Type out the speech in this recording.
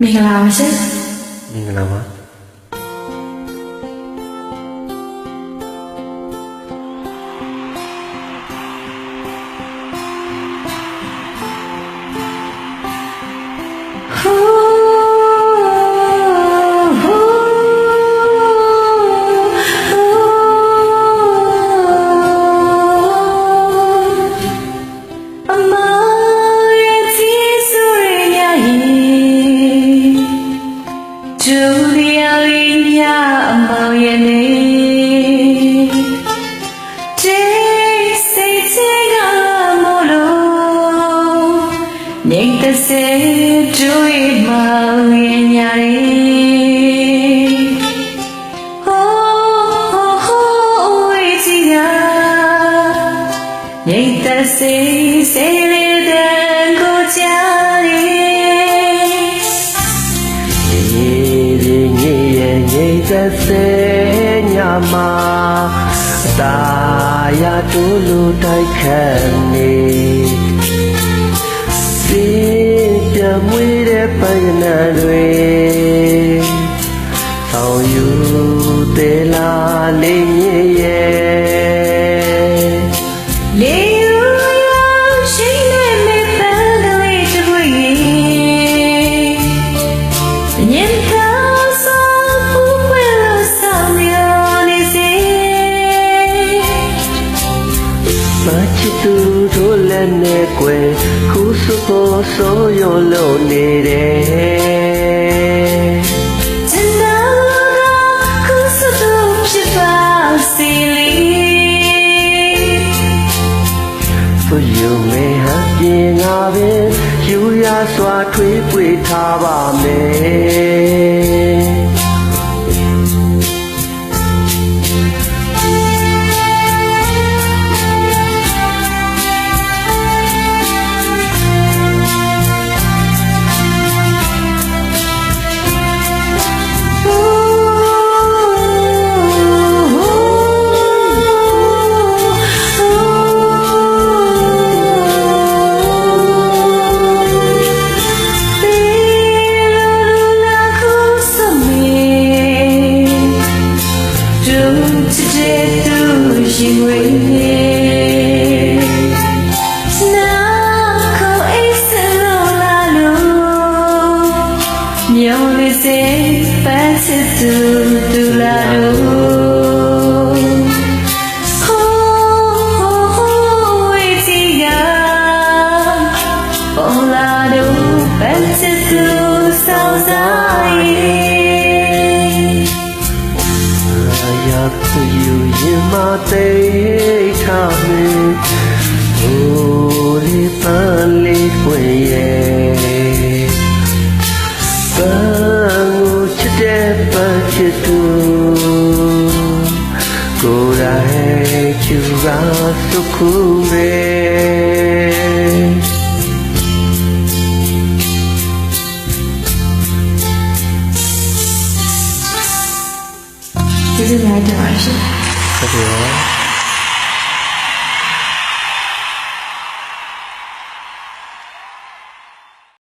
မင်္ဂလာပါရှင်မင်္ဂလာပါSay do it my Oh it's ya Nita say then go jari Nita say nyama Ta ya tulu tai khaniမွေးတဲ့ပန်းနာတွေဆောင်ယူသေးလားလေးရဲ့လေးယူရှိနေမေပန်းတွေတွေညင်သာဆောင်ဘူးပဲဆောင်ရနေစေမချစ်သူတို့လည်းနဲ့ကွယ်ခုစုဖို့ဆိုရလို့နေတယ်ချင်တာခုစုတို့ဖြစ်ပါစေလေဆိုယူမေဟာပြင်ငါပင်ယူရစွာထွေးပွေထားပါမယ်ရှင်ဝေးနာကိုအိစလောလာလို့မြော်လေးစေပတ်ချစ်သူလာလို့ဟိုဝေးတီကပေါ်လာလို့ပတ်ချစ်သူစောင်းစားYou in my day time Holy Pali Kwaye Bangu Chite Pachitu Kura Hai Chura Sukure This is my direction. Okay.